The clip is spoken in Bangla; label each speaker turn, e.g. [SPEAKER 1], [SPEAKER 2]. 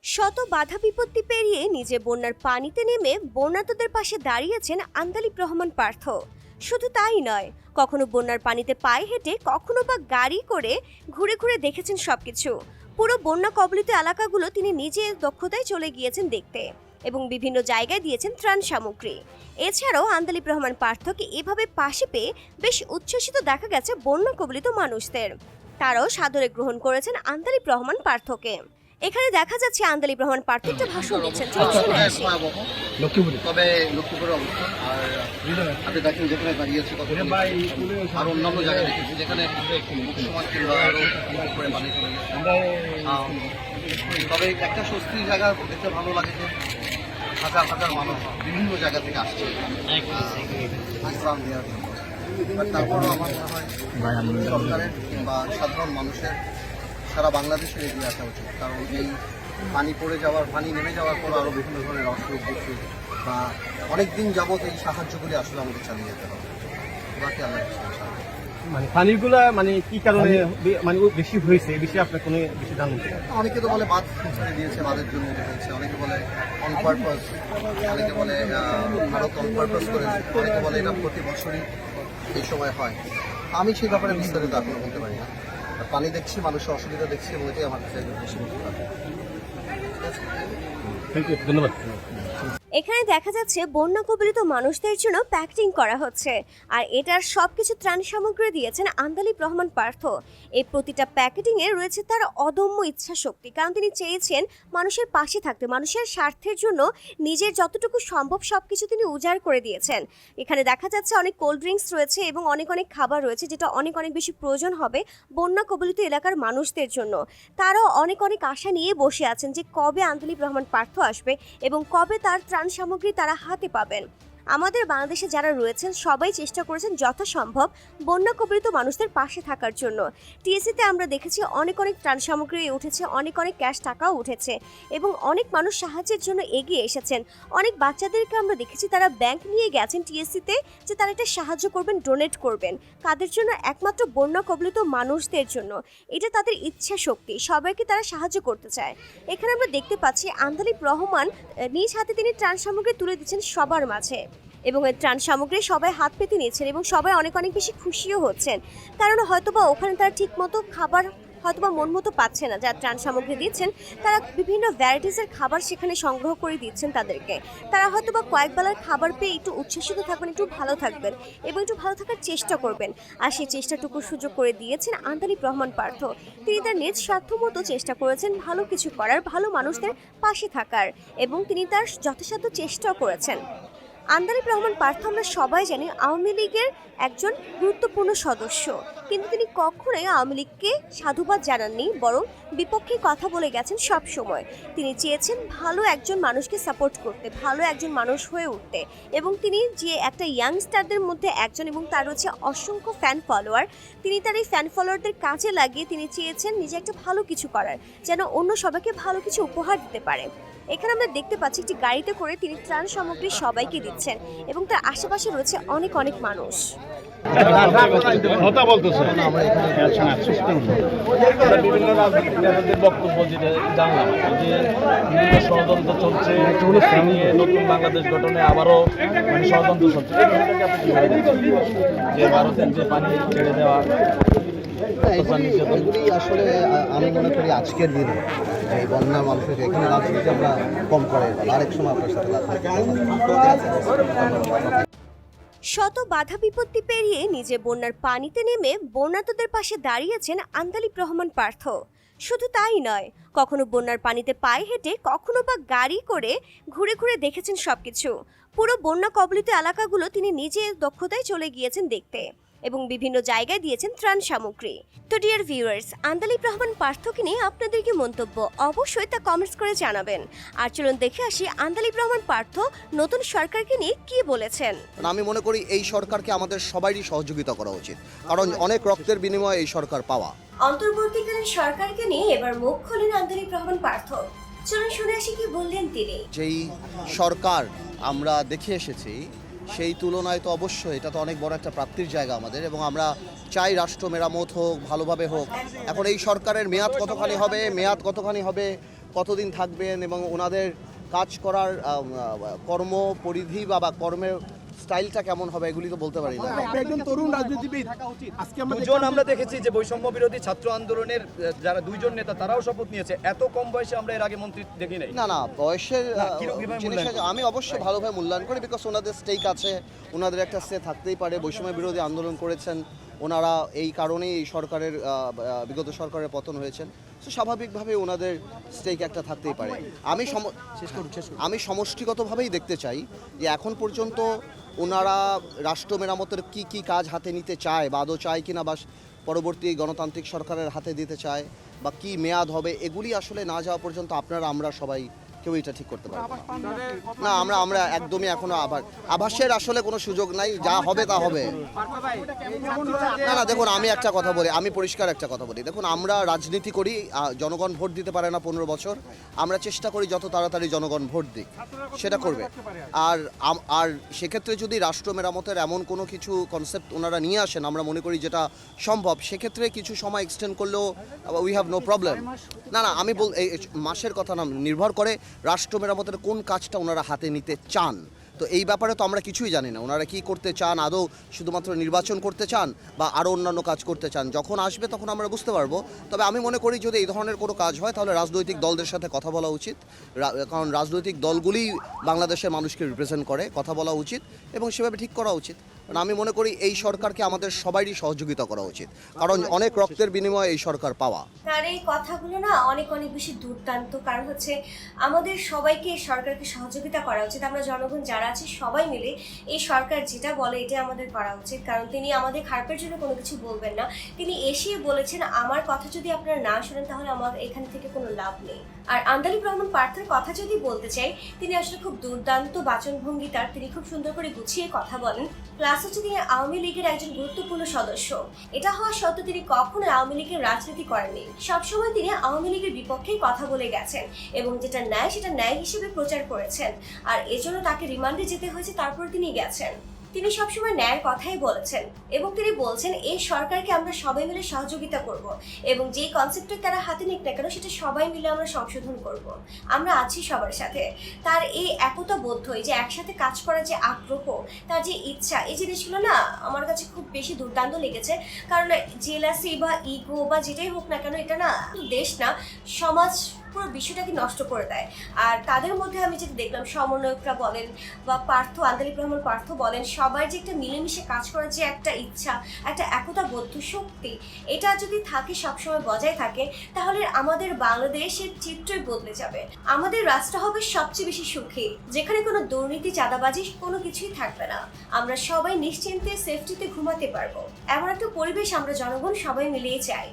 [SPEAKER 1] শত বাধা বিপত্তি পেরিয়ে নিজে বন্যার পানিতে নেমে বন্যার্তদের পাশে দাঁড়িয়েছেন আন্দালিব রহমান পার্থ। শুধু তাই নয়, কখনো বন্যার পানিতে পায়ে হেঁটে, কখনো বা গাড়ি করে ঘুরে ঘুরে দেখেছেন সবকিছু। পুরো বন্যা কবলিত এলাকাগুলো তিনি নিজে দক্ষতায় চলে গিয়েছেন দেখতে এবং বিভিন্ন জায়গায় দিয়েছেন ত্রাণ সামগ্রী। এছাড়াও আন্দালিব রহমান পার্থকে এভাবে পাশে পেয়ে বেশ উচ্ছ্বসিত দেখা গেছে বন্যা কবলিত মানুষদের। তারাও সাদরে গ্রহণ করেছেন আন্দালিব রহমান পার্থকে। এখানে দেখা যাচ্ছে আন্দালিব রহমান পার্থ একটা ভাষণ দিচ্ছেন।
[SPEAKER 2] তবে লক্ষ্মীপুরের অবস্থা আর আপনি দেখেন যেখানে দাঁড়িয়েছে আর অন্যান্য জায়গায় দেখেছি যেখানে সমান কিংবা আরো করে পানি চলে গেছে। তবে একটা স্বস্তির জায়গা দেখতে ভালো লাগে যে হাজার হাজার মানুষ বিভিন্ন জায়গা থেকে আসছে আশ্রম দেওয়ার জন্য। তারপরও আমার মনে হয় সরকারের কিংবা সাধারণ মানুষের সারা বাংলাদেশের এগিয়ে আসা উচিত, কারণ এই পানি পড়ে যাওয়ার, পানি নেমে যাওয়ার পর আরও বিভিন্ন ধরনের অসুখ বিসুখ বা অনেকদিন যাবত এই সাহায্যগুলি আসলে আমাদের চালিয়ে যেতে হবে। বাকি আল্লাহ
[SPEAKER 3] মানে পানিগুলা মানে কি কারণে মানে বেশি হয়েছে, এই বিষয়ে আপনার কোনো বেশি জানেন?
[SPEAKER 2] অনেকে তো বলে বাঁধ ছেড়ে দিয়েছে, বাঁধের জন্য হয়েছে, অনেকে বলে অন পারপাস, অনেকে বলে ভারত অন পারপাস করেছে, অনেকে বলে এটা প্রতি বছরই এই সময় হয়। আমি সেই ব্যাপারে বিস্তারিত এখনো বলতে পারি না। পানি দেখছি, মানুষের অসুবিধা দেখছি এবং এটাই আমার কাছে বেশি বলতে পারি।
[SPEAKER 3] ধন্যবাদ।
[SPEAKER 1] এখানে দেখা যাচ্ছে বন্যা কবলিত মানুষদের জন্য প্যাকেটিং করা হচ্ছে, আর এটার সবকিছু ত্রাণ সামগ্রী দিয়েছেন আন্দালিব রহমান পার্থ। এই প্রতিটা প্যাকেটিং এ রয়েছে তার অদম্য ইচ্ছা শক্তি, কারণ তিনি চেয়েছেন মানুষের পাশে থাকতে, মানুষের স্বার্থের জন্য নিজের যতটুকু সম্ভব সবকিছু তিনি উজাড় করে দিয়েছেন। এখানে দেখা যাচ্ছে অনেক কোল্ড ড্রিঙ্কস রয়েছে এবং অনেক অনেক খাবার রয়েছে, যেটা অনেক অনেক বেশি প্রয়োজন হবে বন্যা কবলিত এলাকার মানুষদের জন্য। তারাও অনেক অনেক আশা নিয়ে বসে আছেন যে কবে আন্দালিব রহমান পার্থ আসবে এবং কবে তার ত্রাণ সামগ্রী তারা হাতে পাবেন। আমাদের বাংলাদেশে যারা রয়েছেন সবাই চেষ্টা করেছেন যথাসম্ভব বন্যা কবলিত মানুষদের পাশে থাকার জন্য। টিএসসিতে আমরা দেখেছি অনেক অনেক ত্রাণ সামগ্রী উঠেছে, অনেক অনেক ক্যাশ টাকাও উঠেছে এবং অনেক মানুষ সাহায্যের জন্য এগিয়ে এসেছেন। অনেক বাচ্চাদেরকে আমরা দেখেছি তারা ব্যাংক নিয়ে গেছেন টিএসসিতে যে তারা এটা সাহায্য করবেন, ডোনেট করবেন। কাদের জন্য? একমাত্র বন্যা কবলিত মানুষদের জন্য। এটা তাদের ইচ্ছা শক্তি, সবাইকে তারা সাহায্য করতে চায়। এখানে আমরা দেখতে পাচ্ছি আন্দালিব রহমান নিজ হাতে তিনি ত্রাণ সামগ্রী তুলে দিচ্ছেন সবার মাঝে এবং এই ত্রাণ সামগ্রী সবাই হাত পেতে নিচ্ছেন এবং সবাই অনেক অনেক বেশি খুশিও হচ্ছেন, কারণ হয়তোবা ওখানে তারা ঠিক মতো খাবার হয়তোবা মন মতো পাচ্ছে না। যারা ত্রাণ সামগ্রী দিচ্ছেন তারা বিভিন্ন ভ্যারাইটিসের খাবার সেখানে সংগ্রহ করে দিচ্ছেন তাদেরকে। তারা হয়তোবা কয়েক বেলার খাবার পেয়ে একটু উচ্ছ্বসিত থাকবেন, একটু ভালো থাকবেন এবং একটু ভালো থাকার চেষ্টা করবেন। আর সেই চেষ্টাটুকু সুযোগ করে দিয়েছেন আন্দালিব রহমান পার্থ। তিনি তার নিজ স্বার্থ মতো চেষ্টা করেছেন ভালো কিছু করার, ভালো মানুষদের পাশে থাকার, এবং তিনি তার যথাসাধ্য চেষ্টাও করেছেন। আন্দালিব রহমান পার্থ আমরা সবাই জানি আওয়ামী লীগের একজন গুরুত্বপূর্ণ সদস্য, কিন্তু তিনি কখনোই আওয়ামী লীগকে সাধুবাদ জানাননি, বরং বিপক্ষে কথা বলে গেছেন সব সময়। তিনি চেয়েছেন ভালো একজন মানুষকে সাপোর্ট করতে, ভালো একজন মানুষ হয়ে উঠতে, এবং তিনি যে একটা ইয়াংস্টারদের মধ্যে একজন এবং তার রয়েছে অসংখ্য ফ্যান ফলোয়ার। তিনি তার এই ফ্যান ফলোয়ারদের কাজে লাগিয়ে তিনি চেয়েছেন নিজে একটা ভালো কিছু করার, যেন অন্য সবাইকে ভালো কিছু উপহার দিতে পারে। এখানে আমরা দেখতে পাচ্ছি একটি গাড়িতে করে তিনি ত্রাণ সামগ্রী সবাইকে দিচ্ছেন এবং তার আশেপাশে রয়েছে অনেক অনেক মানুষ।
[SPEAKER 4] বিভিন্ন রাজনৈতিক নেতাদের বক্তব্য যেটা জানলাম যে বিভিন্ন ষড়যন্ত্র চলছে, নতুন বাংলাদেশ গঠনে আবারও মানে ষড়যন্ত্র চলছে, যে ভারতের যে পানি ছেড়ে দেওয়া
[SPEAKER 2] এগুলি আসলে আমি মনে করি আজকের দিনে এই বন্যা মানুষের এখানে রাজনীতি আমরা কম করে আরেক সময় আপনার সাথে
[SPEAKER 1] শত বাধা বিপত্তি পেরিয়ে নিজে বন্যার পানিতে নেমে বন্যার্তদের পাশে দাঁড়িয়েছেন আন্দালিব রহমান পার্থ। শুধু তাই নয়, কখনো বন্যার পানিতে পায়ে হেঁটে, কখনো বা গাড়ি করে ঘুরে ঘুরে দেখেছেন সবকিছু। পুরো বন্যা কবলিত এলাকাগুলো তিনি নিজে দক্ষতায় চলে গিয়েছেন দেখতে এবং বিভিন্ন জায়গায় দিয়েছেন ত্রাণ সামগ্রী। তো ডিয়ার ভিউয়ার্স, আন্দালিব রহমান পার্থকে নিয়ে আপনাদের কি মন্তব্য অবশ্যই তা কমেন্টস করে জানাবেন। আর চলুন দেখে আসি আন্দালিব রহমান পার্থ নতুন সরকারকে নিয়ে কি বলেছেন।
[SPEAKER 2] আমি মনে করি এই সরকারকে আমাদের সবারই সহযোগিতা করা উচিত, কারণ অনেক রক্তের বিনিময়ে এই সরকার পাওয়া।
[SPEAKER 1] অন্তর্বর্তীকালীন সরকারকে নিয়ে এবার মুখ খোলেন আন্দালিব রহমান পার্থ। চলুন শুনে আসি কি বললেন তিনি।
[SPEAKER 2] যেই সরকার আমরা দেখে এসেছি সেই তুলনায় তো অবশ্যই এটা তো অনেক বড় একটা প্রাপ্তির জায়গা আমাদের, এবং আমরা চাই রাষ্ট্র মেরামত হোক, ভালোভাবে হোক। এখন এই সরকারের মেয়াদ কতখানি হবে কতদিন থাকবেন এবং ওনাদের কাজ করার কর্ম পরিধি বা কর্মের স্টাইলটা কেমন হবে এগুলি তো বলতে পারি না।
[SPEAKER 5] একজন তরুণ রাজনীতিবিদ আজকে আমরা
[SPEAKER 6] দুজন আমরা দেখেছি যে বৈষম্য বিরোধী ছাত্র আন্দোলনের যারা দুইজন নেতা তারাও শপথ নিয়েছে, এত কম বয়সে আমরা এর আগে মন্ত্রী দেখি নাই।
[SPEAKER 2] না বয়সের
[SPEAKER 6] কিভাবে
[SPEAKER 2] জিনিসটা
[SPEAKER 6] মূল্যায়ন
[SPEAKER 2] আমি অবশ্যই ভালোভাবে মূল্যায়ন করি, বিকজ ওনাদের স্টেক আছে, ওনাদের একটা সে থাকতেই পারে। বৈষম্য বিরোধী আন্দোলন করেছেন ওনারা, এই কারণেই এই সরকারের বিগত সরকারের পতন হয়েছেন, তো স্বাভাবিকভাবে ওনাদের স্টেক একটা থাকতেই পারে। আমি সমষ্টিগতভাবেই দেখতে চাই যে এখন পর্যন্ত ওনারা রাষ্ট্র মেরামতের কি কাজ হাতে নিতে চায় বা আদৌ চায় কিনা, বা পরবর্তী গণতান্ত্রিক সরকারের হাতে দিতে চায় বা কি মেয়াদ হবে, এগুলি আসলে না যাওয়া পর্যন্ত আমরা সবাই কেউ এটা ঠিক করতে পারবে না। আমরা একদমই এখনো আভাসের আসলে কোনো সুযোগ নাই, যা হবে তা হবে। না দেখুন, আমি একটা কথা বলি, আমি পরিষ্কার একটা কথা বলি, দেখুন আমরা রাজনীতি করি, জনগণ ভোট দিতে পারে না 15 বছর, আমরা চেষ্টা করি যত তাড়াতাড়ি জনগণ ভোট দিক, সেটা করবে। আর সেক্ষেত্রে যদি রাষ্ট্র মেরামতের এমন কোনো কিছু কনসেপ্ট ওনারা নিয়ে আসেন, আমরা মনে করি যেটা সম্ভব, সেক্ষেত্রে কিছু সময় এক্সটেন্ড করলেও উই হ্যাভ নো প্রবলেম। না আমি এই মাসের কথা না, নির্ভর করে রাষ্ট্র মেরামতের কোন কাজটা ওনারা হাতে নিতে চান। তো এই ব্যাপারে তো আমরা কিছুই জানি না, ওনারা কি করতে চান, আদৌ শুধুমাত্র নির্বাচন করতে চান বা আরও অন্যান্য কাজ করতে চান। যখন আসবে তখন আমরা বুঝতে পারবো। তবে আমি মনে করি যদি এই ধরনের কোনো কাজ হয় তাহলে রাজনৈতিক দলদের সাথে কথা বলা উচিত, কারণ রাজনৈতিক দলগুলি বাংলাদেশের মানুষকে রিপ্রেজেন্ট করে, কথা বলা উচিত এবং সেভাবে ঠিক করা উচিত। কারণ আমি মনে করি এই সরকারকে আমাদের সবারই সহযোগিতা করা উচিত, কারণ অনেক রক্তের বিনিময়ে এই সরকার পাওয়া।
[SPEAKER 1] তার এই কথাগুলো না অনেক বেশি দুর্দান্ত, কারণ হচ্ছে আমাদের সবাইকে এই সরকারকে সহযোগিতা করা উচিত। আমরা জনগণ যারা আছি সবাই মিলে এই সরকার যেটা বলে এটা আমাদের করা উচিত, কারণ তিনি আমাদের খারাপের জন্য কোনো কিছু বলবেন না। তিনি এসেই বলেছেন আমার কথা যদি আপনারা না শোনেন তাহলে আমার এখান থেকে কোনো লাভ নেই। আর আন্দালিব রহমান পার্থের কথা যদি বলতে চাই, তিনি আসলে খুব দুর্দান্ত বাচনভঙ্গি তার, তিনি খুব সুন্দর করে গুছিয়ে কথা বলেন। প্লাস হচ্ছে তিনি আওয়ামী লীগের একজন গুরুত্বপূর্ণ সদস্য। এটা হওয়া সত্ত্বেও তিনি কখনো আওয়ামী লীগের রাজনীতি করেননি, সবসময় তিনি আওয়ামী লীগের বিপক্ষেই কথা বলে গেছেন এবং যেটা ন্যায় সেটা ন্যায় হিসেবে প্রচার করেছেন। আর এজন্য তাকে রিমান্ডে যেতে হয়েছে, তারপর তিনি গেছেন। তিনি সবসময় ন্যায়ের কথাই বলেছেন এবং তিনি বলছেন এই সরকারকে আমরা সবাই মিলে সহযোগিতা করব এবং যেই কনসেপ্টটা তারা হাতে নিক না কেন সেটা সবাই মিলে আমরা সংশোধন করব। আমরা আছি সবার সাথে। তার এই একতা বোধ, যে একসাথে কাজ করার যে আগ্রহ, তার যে ইচ্ছা, এই জিনিসগুলো না আমার কাছে খুব বেশি দুর্দান্ত লেগেছে। কারণ জেলাসি বা ইগো বা যেটাই হোক না কেন, এটা না দেশ না সমাজ পুরো বিষয়টাকে নষ্ট করে দেয়। আর তাদের মধ্যে আমি যেটা দেখলাম, সমন্বয়করা বলেন বা আন্দালিব রহমান পার্থ বলেন, সবার যে একটা মিলেমিশে কাজ করার যে একটা ইচ্ছা, একটা একতা বোধ শক্তি, এটা যদি থাকে সবসময় বজায় থাকে তাহলে আমাদের বাংলাদেশের চিত্রই বদলে যাবে। আমাদের রাষ্ট্র হবে সবচেয়ে বেশি সুখী, যেখানে কোনো দুর্নীতি চাঁদাবাজি কোনো কিছুই থাকবে না। আমরা সবাই নিশ্চিন্তে সেফটিতে ঘুমাতে পারবো। এমন একটা পরিবেশ আমরা জনগণ সবাই মিলিয়ে চাই।